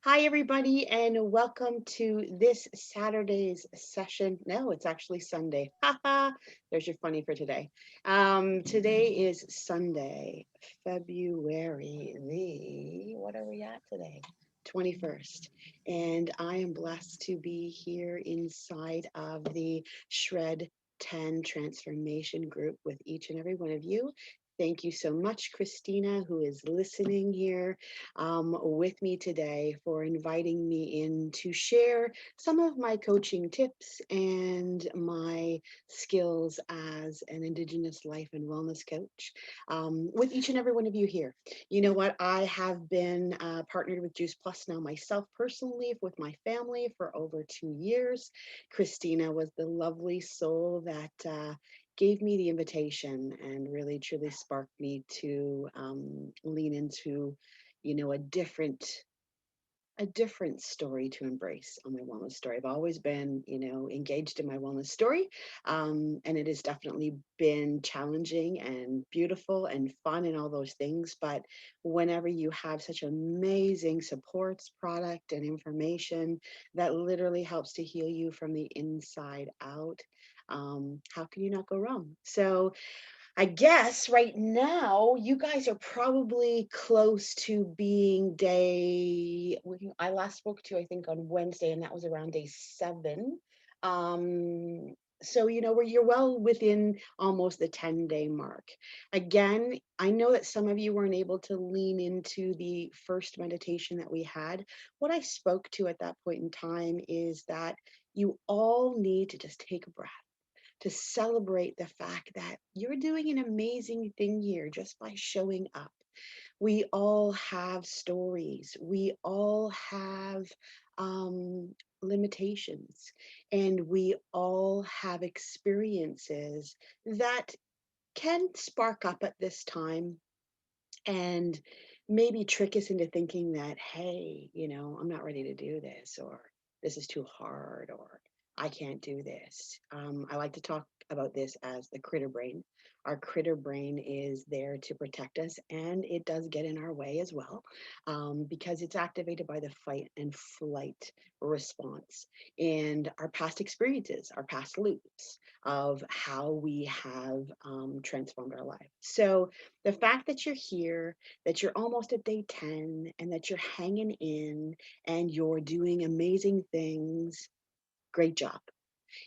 Hi, everybody, and welcome to this Saturday's session. No, it's actually Sunday. Haha, there's your funny for today. Today is Sunday, February what are we at today? 21st. And I am blessed to be here inside of the Shred 10 transformation group with each and every one of you. Thank you so much, Christina, who is listening here with me today, for inviting me in to share some of my coaching tips and my skills as an Indigenous Life and Wellness Coach with each and every one of you here. You know what? I have been partnered with Juice Plus now myself personally with my family for over 2 years. Christina was the lovely soul that gave me the invitation and really truly sparked me to lean into a different story to embrace on my wellness story. I've always been, engaged in my wellness story. And it has definitely been challenging and beautiful and fun and all those things. But whenever you have such amazing supports, product, and information that literally helps to heal you from the inside out, how can you not go wrong? So I guess right now you guys are probably close to being I last spoke to you, I think, on Wednesday, and that was around day 7. So where you're well within almost the 10-day mark. Again, I know that some of you weren't able to lean into the first meditation that we had. What I spoke to at that point in time is that you all need to just take a breath, to celebrate the fact that you're doing an amazing thing here just by showing up. We all have stories. We all have limitations, and we all have experiences that can spark up at this time and maybe trick us into thinking that, hey, I'm not ready to do this, or this is too hard, or I can't do this. I like to talk about this as the critter brain. Our critter brain is there to protect us, and it does get in our way as well, because it's activated by the fight and flight response and our past experiences, our past loops of how we have transformed our life. So the fact that you're here, that you're almost at day 10, and that you're hanging in and you're doing amazing things, great job.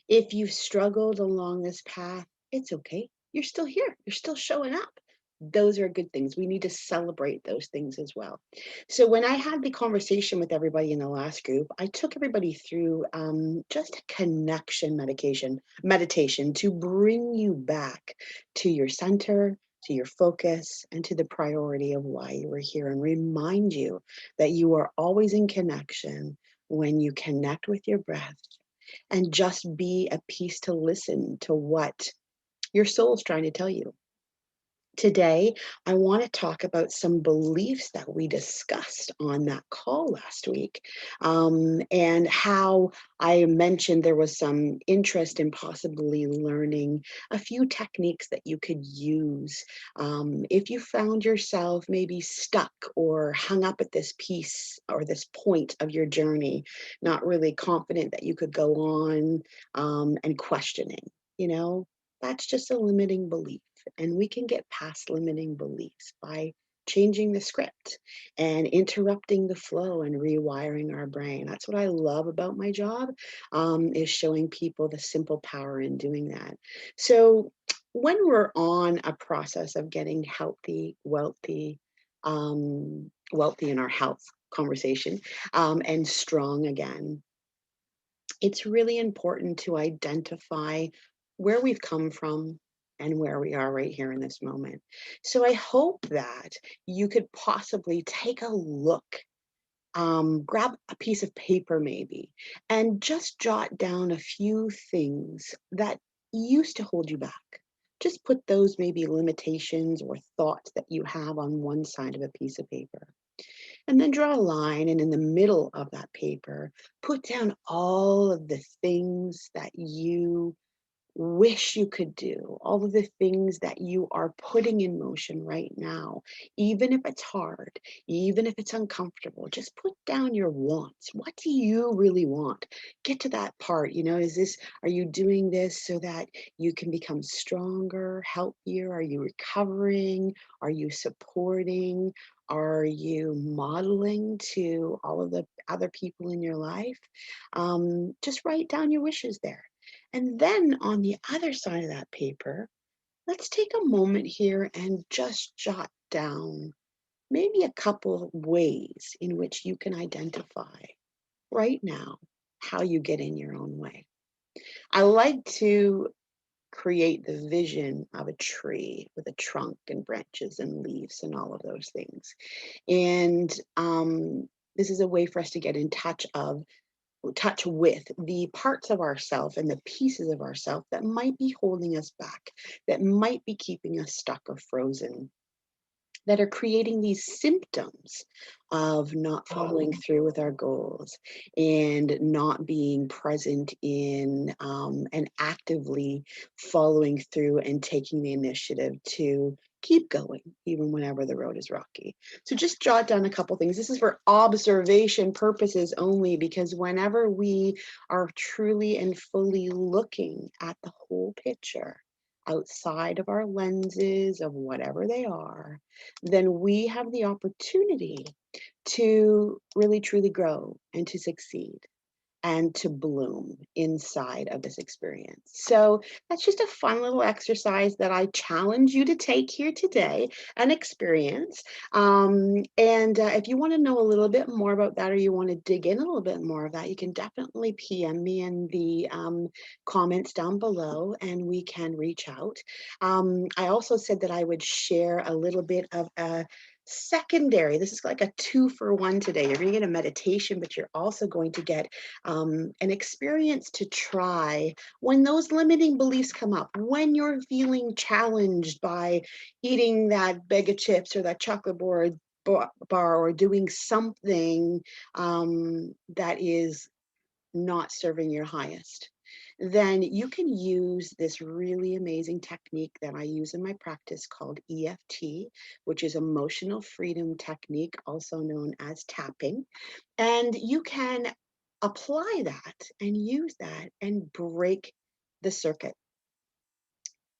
If you've struggled along this path, it's okay. You're still here. You're still showing up. Those are good things. We need to celebrate those things as well. So when I had the conversation with everybody in the last group, I took everybody through just a connection meditation to bring you back to your center, to your focus, and to the priority of why you were here, and remind you that you are always in connection when you connect with your breath and just be at peace to listen to what your soul's trying to tell you. Today, I want to talk about some beliefs that we discussed on that call last week, and how I mentioned there was some interest in possibly learning a few techniques that you could use if you found yourself maybe stuck or hung up at this piece or this point of your journey, not really confident that you could go on, and questioning. You know, that's just a limiting belief. And we can get past limiting beliefs by changing the script and interrupting the flow and rewiring our brain. That's what I love about my job, is showing people the simple power in doing that. So when we're on a process of getting healthy, wealthy in our health conversation, and strong again, it's really important to identify where we've come from and where we are right here in this moment. So I hope that you could possibly take a look, grab a piece of paper maybe, and just jot down a few things that used to hold you back. Just put those maybe limitations or thoughts that you have on one side of a piece of paper. And then draw a line, and in the middle of that paper, put down all of the things that you wish you could do, all of the things that you are putting in motion right now, even if it's hard, even if it's uncomfortable, just put down your wants. What do you really want? Get to that part, are you doing this so that you can become stronger, healthier? Are you recovering? Are you supporting? Are you modeling to all of the other people in your life? Just write down your wishes there. And then on the other side of that paper, let's take a moment here and just jot down maybe a couple of ways in which you can identify right now how you get in your own way. I like to create the vision of a tree with a trunk and branches and leaves and all of those things. And this is a way for us to get in touch with the parts of ourself and the pieces of ourself that might be holding us back, that might be keeping us stuck or frozen, that are creating these symptoms of not following through with our goals and not being present in and actively following through and taking the initiative to keep going even whenever the road is rocky. So just jot down a couple things. This is for observation purposes only, because whenever we are truly and fully looking at the whole picture outside of our lenses of whatever they are, then we have the opportunity to really truly grow and to succeed and to bloom inside of this experience. So that's just a fun little exercise that I challenge you to take here today and experience. And if you want to know a little bit more about that, or you want to dig in a little bit more of that, you can definitely PM me in the comments down below and we can reach out. I also said that I would share a little bit of a secondary. This is like a 2-for-1 today. You're going to get a meditation, but you're also going to get an experience to try when those limiting beliefs come up, when you're feeling challenged by eating that bag of chips or that chocolate bar or doing something that is not serving your highest, then you can use this really amazing technique that I use in my practice called EFT, which is emotional freedom technique, also known as tapping. And you can apply that and use that and break the circuit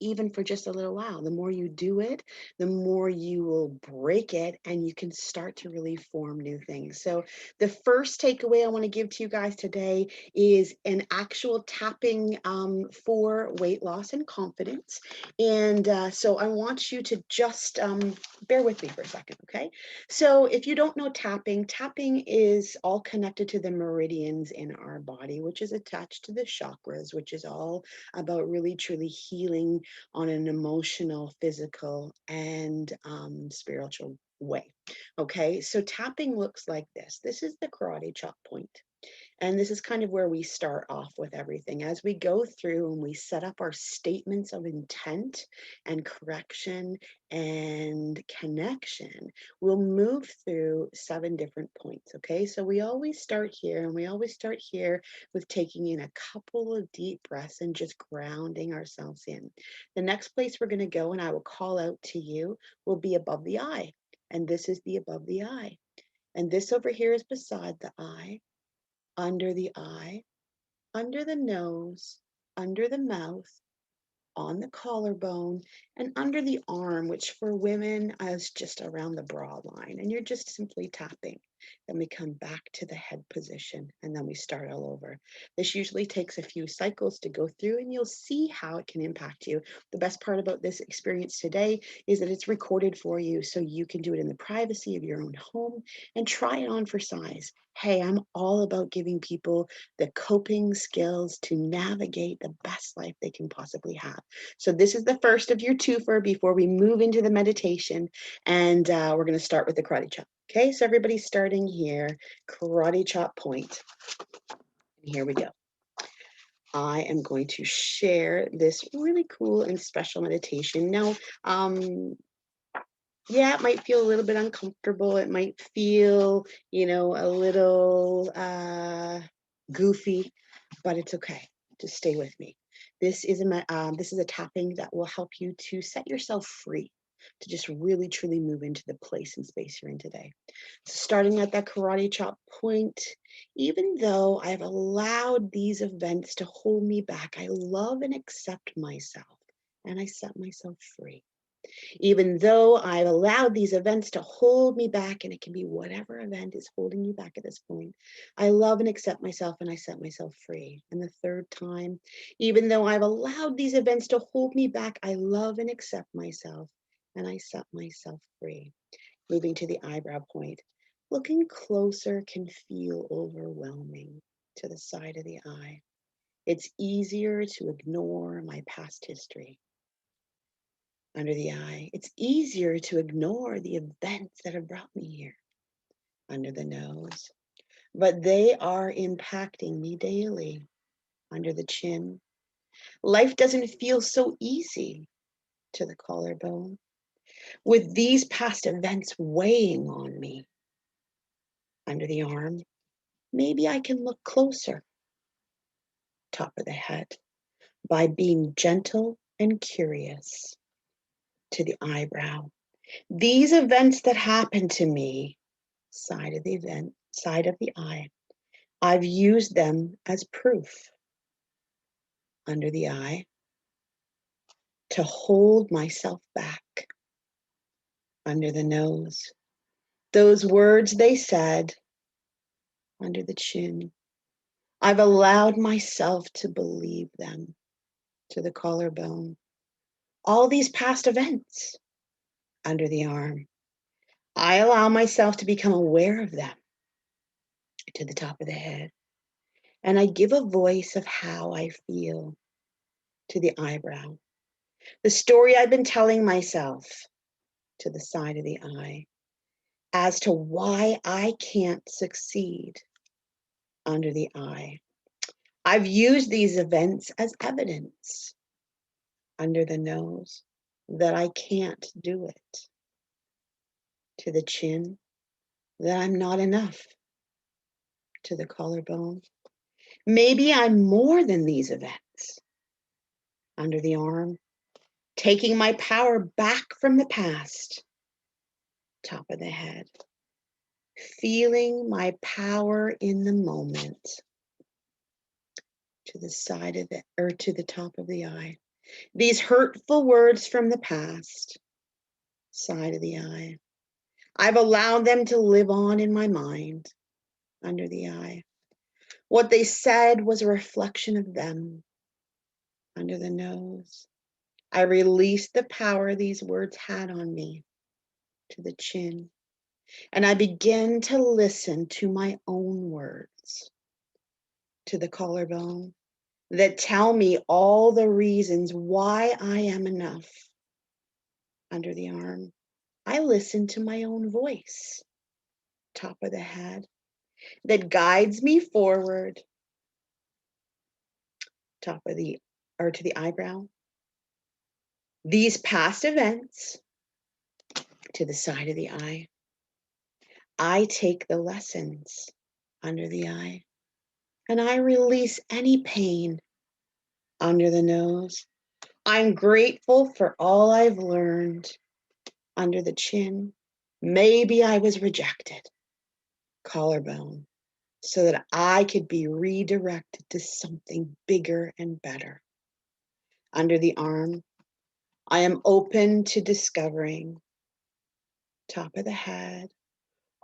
even for just a little while. The more you do it, the more you will break it and you can start to really form new things. So the first takeaway I want to give to you guys today is an actual tapping for weight loss and confidence. And so I want you to just bear with me for a second, okay? So if you don't know tapping, tapping is all connected to the meridians in our body, which is attached to the chakras, which is all about really truly healing on an emotional, physical, and spiritual way. Okay, so tapping looks like this. This is the karate chop point. And this is kind of where we start off with everything. As we go through and we set up our statements of intent and correction and connection, we'll move through 7 different points. Okay, so we always start here, and we always start here with taking in a couple of deep breaths and just grounding ourselves in. The next place we're going to go, and I will call out to you, will be above the eye. And this is the above the eye. And this over here is beside the eye, eye, under the nose, under the mouth, on the collarbone, and under the arm, which for women is just around the bra line. And you're just simply tapping. Then we come back to the head position, and then we start all over. This usually takes a few cycles to go through, and you'll see how it can impact you. The best part about this experience today is that it's recorded for you, so you can do it in the privacy of your own home and try it on for size. Hey, I'm all about giving people the coping skills to navigate the best life they can possibly have. So this is the first of your twofer before we move into the meditation, and we're going to start with the karate chop. Okay, so everybody's starting here, karate chop point. And here we go. I am going to share this really cool and special meditation. Now, yeah, it might feel a little bit uncomfortable. It might feel, a little goofy, but it's okay. Just stay with me. This is a tapping that will help you to set yourself free, to just really truly move into the place and space you're in today. So starting at that karate chop point, even though I've allowed these events to hold me back, I love and accept myself, and I set myself free. Even though I've allowed these events to hold me back, and it can be whatever event is holding you back at this point, I love and accept myself and I set myself free. And the third time, even though I've allowed these events to hold me back, I love and accept myself and I set myself free. Moving to the eyebrow point. Looking closer can feel overwhelming to the side of the eye. It's easier to ignore my past history. Under the eye, it's easier to ignore the events that have brought me here. Under the nose, but they are impacting me daily. Under the chin, life doesn't feel so easy. To the collarbone, with these past events weighing on me. Under the arm, maybe I can look closer. Top of the head, by being gentle and curious. To the eyebrow, these events that happen to me, side of the eye, I've used them as proof. Under the eye, to hold myself back. Under the nose, those words they said. Under the chin, I've allowed myself to believe them. To the collarbone, all these past events. Under the arm, I allow myself to become aware of them. To the top of the head, and I give a voice of how I feel. To the eyebrow, the story I've been telling myself. To the side of the eye, as to why I can't succeed. Under the eye, I've used these events as evidence. Under the nose, that I can't do it. To the chin, that I'm not enough. To the collarbone, maybe I'm more than these events. Under the arm, taking my power back from the past. Top of the head, feeling my power in the moment. To the side of it, or to the top of the eye, these hurtful words from the past. Side of the eye, I've allowed them to live on in my mind. Under the eye, what they said was a reflection of them. Under the nose, I released the power these words had on me. To the chin, and I begin to listen to my own words. To the collarbone, that tell me all the reasons why I am enough. Under the arm, I listen to my own voice. Top of the head, that guides me forward. Top of the, or to the eyebrow, these past events. To the side of the eye, I take the lessons. Under the eye, and I release any pain. Under the nose, I'm grateful for all I've learned. Under the chin, maybe I was rejected. Collarbone, so that I could be redirected to something bigger and better. Under the arm, I am open to discovering. Top of the head,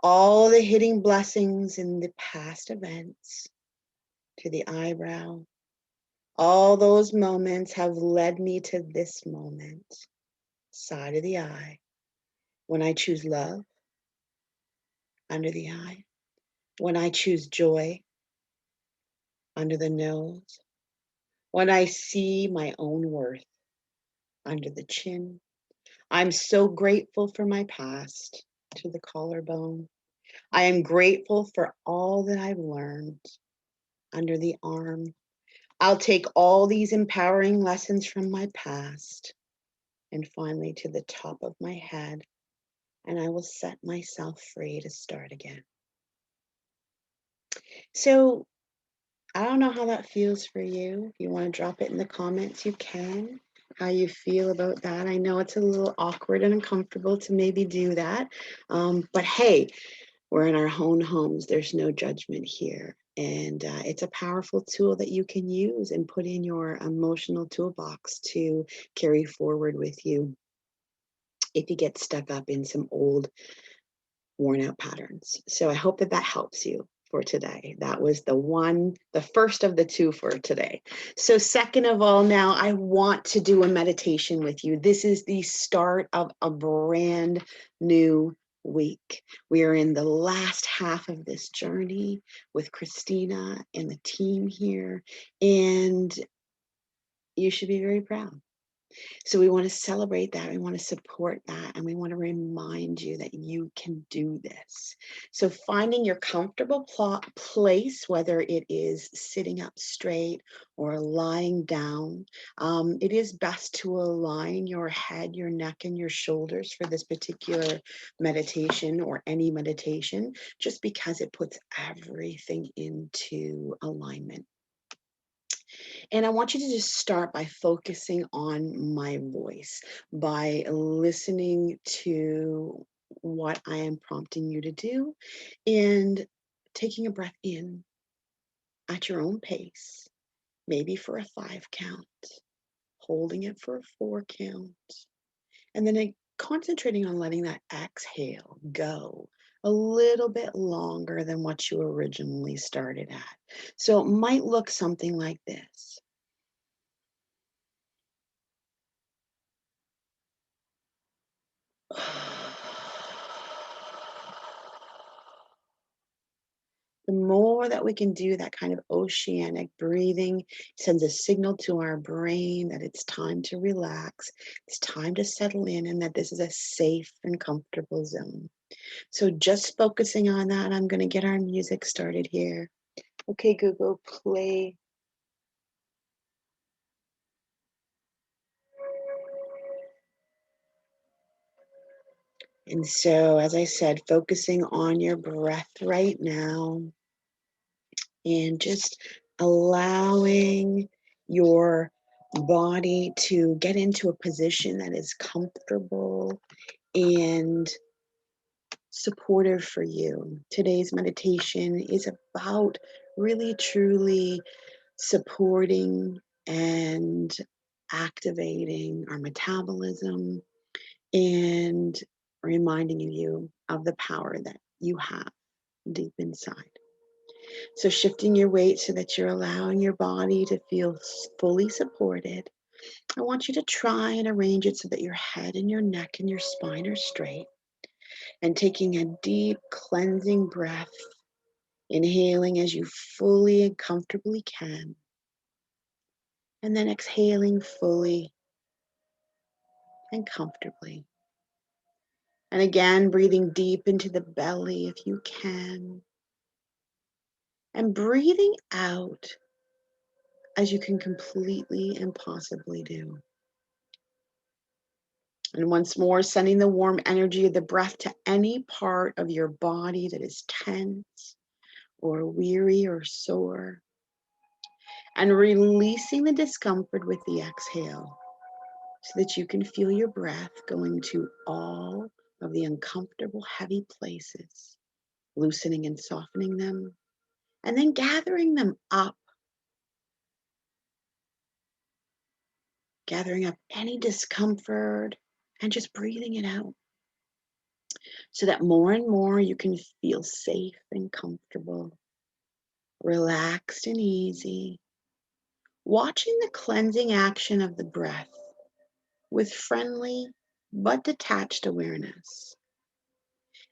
all the hidden blessings in the past events. To the eyebrow, all those moments have led me to this moment. Side of the eye, when I choose love. Under the eye, when I choose joy. Under the nose, when I see my own worth. Under the chin, I'm so grateful for my past. To the collarbone, I am grateful for all that I've learned. Under the arm, I'll take all these empowering lessons from my past. And finally, to the top of my head, and I will set myself free to start again. So I don't know how that feels for you. If you want to drop it in the comments, you can. How you feel about that. I know it's a little awkward and uncomfortable to maybe do that. But hey, we're in our own homes. There's no judgment here. And it's a powerful tool that you can use and put in your emotional toolbox to carry forward with you if you get stuck up in some old worn out patterns. So I hope that that helps you for today. That was the first of the two for today. So second of all, now I want to do a meditation with you. This is the start of a brand new week. We are in the last half of this journey with Christina and the team here, and you should be very proud. So we want to celebrate that. We want to support that. And we want to remind you that you can do this. So finding your comfortable place, whether it is sitting up straight or lying down, it is best to align your head, your neck, and your shoulders for this particular meditation or any meditation, just because it puts everything into alignment. And I want you to just start by focusing on my voice, by listening to what I am prompting you to do and taking a breath in at your own pace, maybe for a 5 count, holding it for a 4 count, and then concentrating on letting that exhale go a little bit longer than what you originally started at. So it might look something like this. The more that we can do that kind of oceanic breathing sends a signal to our brain that it's time to relax, it's time to settle in, and that this is a safe and comfortable zone. So just focusing on that, I'm going to get our music started here. Okay, Google, play. And so, as I said, focusing on your breath right now and just allowing your body to get into a position that is comfortable and supportive for you. Today's meditation is about really truly supporting and activating our metabolism and reminding you of the power that you have deep inside. So shifting your weight so that you're allowing your body to feel fully supported. I want you to try and arrange it so that your head and your neck and your spine are straight. And taking a deep cleansing breath, inhaling as you fully and comfortably can. And then exhaling fully and comfortably. And again, breathing deep into the belly if you can. And breathing out as you can completely and possibly do. And once more, sending the warm energy of the breath to any part of your body that is tense or weary or sore. And releasing the discomfort with the exhale so that you can feel your breath going to all of the uncomfortable, heavy places, loosening and softening them, and then gathering them up, gathering up any discomfort and just breathing it out so that more and more you can feel safe and comfortable, relaxed and easy, watching the cleansing action of the breath with friendly but detached awareness.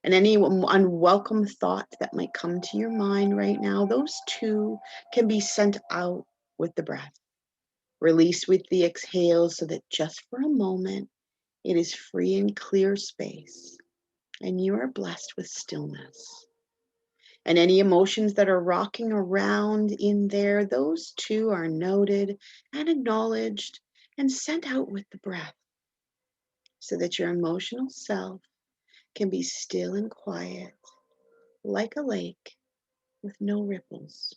And any unwelcome thoughts that might come to your mind right now, those too can be sent out with the breath. Release with the exhale so that just for a moment, it is free and clear space, and you are blessed with stillness. And any emotions that are rocking around in there, those too are noted and acknowledged and sent out with the breath so that your emotional self can be still and quiet like a lake with no ripples.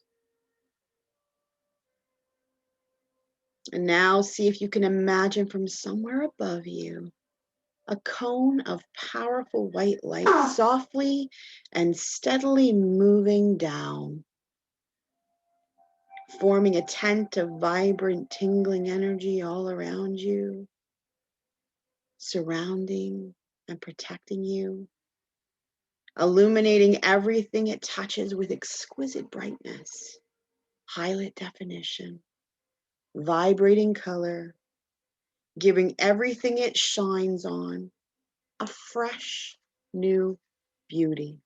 And now see if you can imagine from somewhere above you a cone of powerful white light softly and steadily moving down, forming a tent of vibrant, tingling energy all around you, surrounding and protecting you, illuminating everything it touches with exquisite brightness, highlight definition, vibrating color, giving everything it shines on a fresh, new beauty.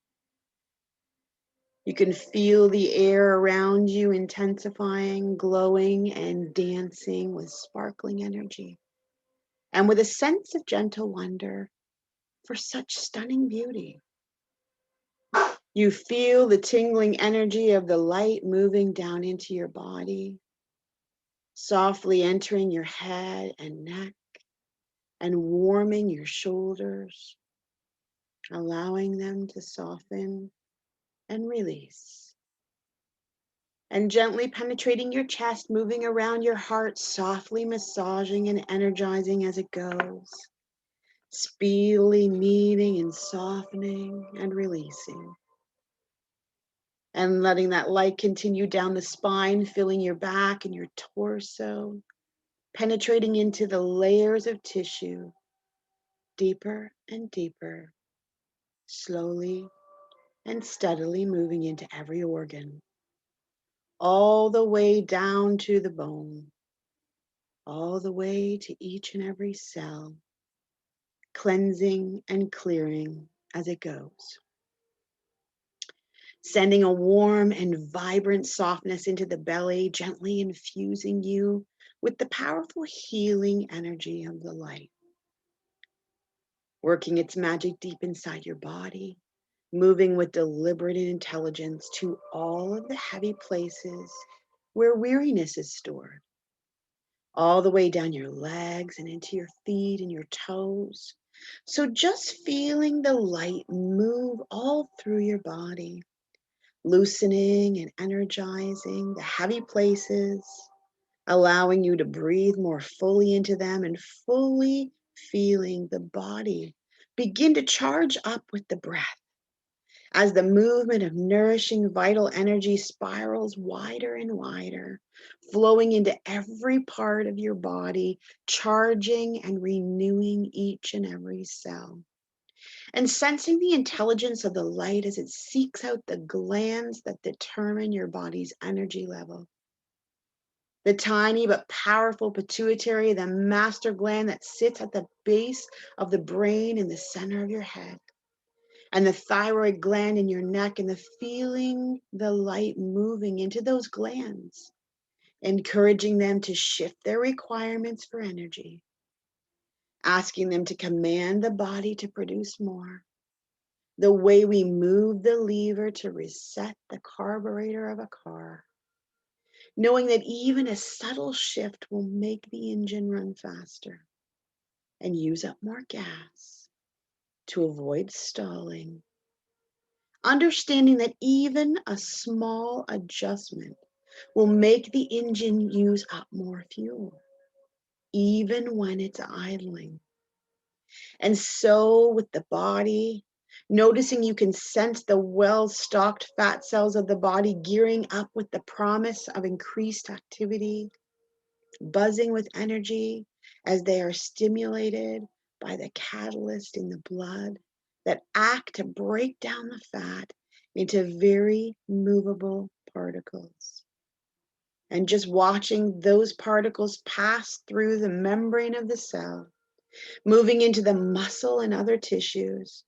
You can feel the air around you intensifying, glowing, and dancing with sparkling energy, and with a sense of gentle wonder for such stunning beauty. You feel the tingling energy of the light moving down into your body, softly entering your head and neck and warming your shoulders, allowing them to soften and release. And gently penetrating your chest, moving around your heart, softly massaging and energizing as it goes, speedily meeting and softening and releasing. And letting that light continue down the spine, filling your back and your torso, penetrating into the layers of tissue, deeper and deeper, slowly and steadily moving into every organ, all the way down to the bone, all the way to each and every cell, cleansing and clearing as it goes. Sending a warm and vibrant softness into the belly, gently infusing you with the powerful healing energy of the light, working its magic deep inside your body, moving with deliberate intelligence to all of the heavy places where weariness is stored, all the way down your legs and into your feet and your toes. So just feeling the light move all through your body, loosening and energizing the heavy places, allowing you to breathe more fully into them and fully feeling the body begin to charge up with the breath as the movement of nourishing vital energy spirals wider and wider, flowing into every part of your body, charging and renewing each and every cell. And sensing the intelligence of the light as it seeks out the glands that determine your body's energy level. The tiny but powerful pituitary, the master gland that sits at the base of the brain in the center of your head, and the thyroid gland in your neck, and the feeling the light moving into those glands, encouraging them to shift their requirements for energy, asking them to command the body to produce more. The way we move the lever to reset the carburetor of a car, knowing that even a subtle shift will make the engine run faster and use up more gas to avoid stalling. Understanding that even a small adjustment will make the engine use up more fuel, even when it's idling. And so with the body, noticing you can sense the well-stocked fat cells of the body gearing up with the promise of increased activity, buzzing with energy as they are stimulated by the catalyst in the blood that act to break down the fat into very movable particles. And just watching those particles pass through the membrane of the cell, moving into the muscle and other tissues,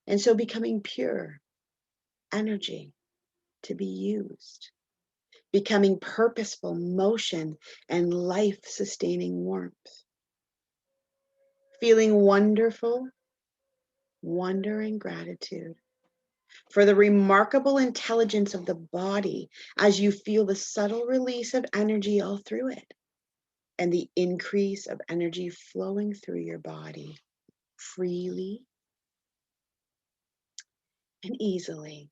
and so becoming pure energy to be used, becoming purposeful motion and life-sustaining warmth. Feeling wonderful, wonder and gratitude for the remarkable intelligence of the body as you feel the subtle release of energy all through it and the increase of energy flowing through your body freely and easily,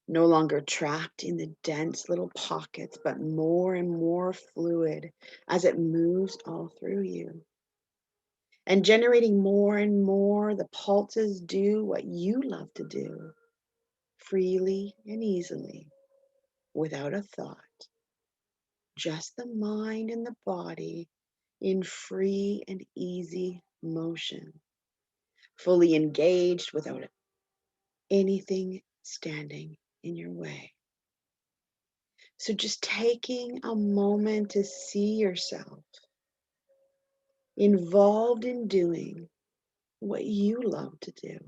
no longer trapped in the dense little pockets, but more and more fluid as it moves all through you. And generating more and more, the pulses do what you love to do, freely and easily, without a thought. Just the mind and the body in free and easy motion, fully engaged without anything standing in your way. So just taking a moment to see yourself involved in doing what you love to do.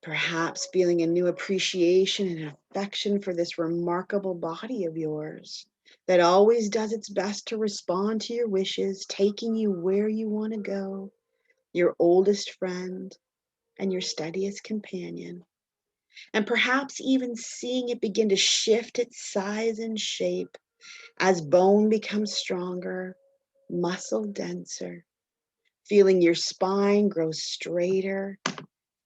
Perhaps feeling a new appreciation and affection for this remarkable body of yours that always does its best to respond to your wishes, taking you where you want to go, your oldest friend and your steadiest companion. And perhaps even seeing it begin to shift its size and shape as bone becomes stronger, muscle denser, feeling your spine grow straighter,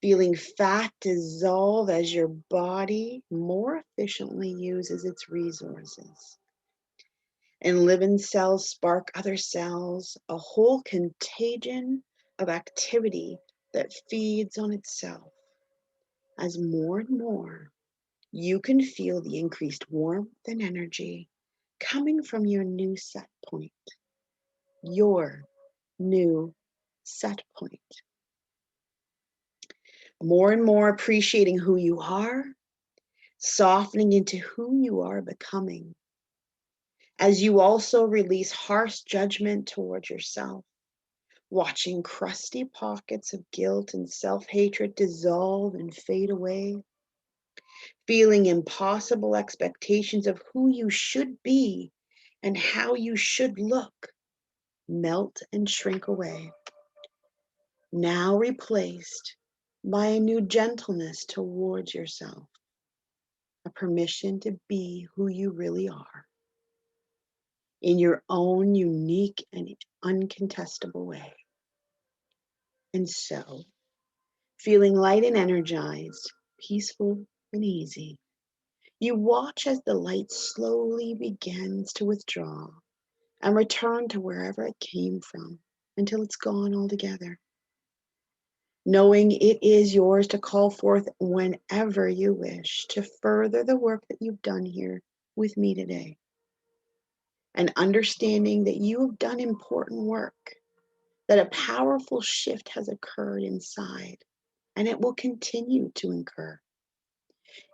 feeling fat dissolve as your body more efficiently uses its resources. And living cells spark other cells, a whole contagion of activity that feeds on itself. As more and more, you can feel the increased warmth and energy coming from your new set point, your new set point. More and more appreciating who you are, softening into who you are becoming, as you also release harsh judgment towards yourself, watching crusty pockets of guilt and self-hatred dissolve and fade away, feeling impossible expectations of who you should be and how you should look melt and shrink away, now replaced by a new gentleness towards yourself, a permission to be who you really are in your own unique and uncontestable way. And so, feeling light and energized, peaceful and easy, you watch as the light slowly begins to withdraw and return to wherever it came from until it's gone altogether. Knowing it is yours to call forth whenever you wish to further the work that you've done here with me today. And understanding that you have done important work, that a powerful shift has occurred inside, and it will continue to occur.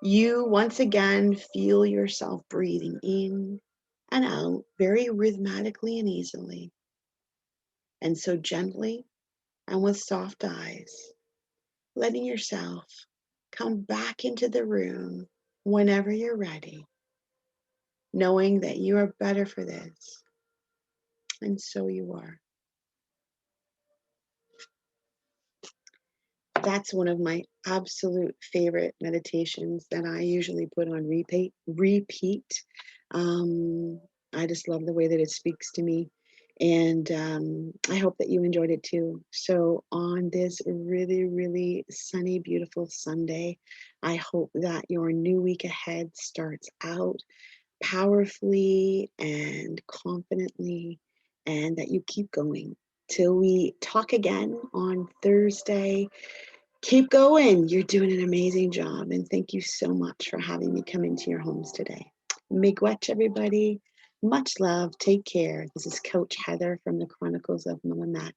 You once again feel yourself breathing in and out very rhythmically and easily. And so gently and with soft eyes, letting yourself come back into the room whenever you're ready, knowing that you are better for this. And so you are. That's one of my absolute favorite meditations that I usually put on repeat. Um, I just love the way that it speaks to me. And I hope that you enjoyed it too. So, on this really, really sunny, beautiful Sunday, I hope that your new week ahead starts out powerfully and confidently, and that you keep going. Till we talk again on Thursday, keep going. You're doing an amazing job. And thank you so much for having me come into your homes today. Miigwech, everybody. Much love. Take care. This is Coach Heather from the Chronicles of Momma,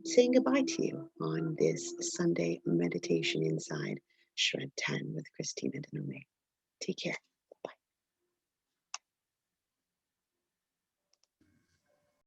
saying goodbye to you on this Sunday meditation inside Shred 10 with Christina Denomme. Take care.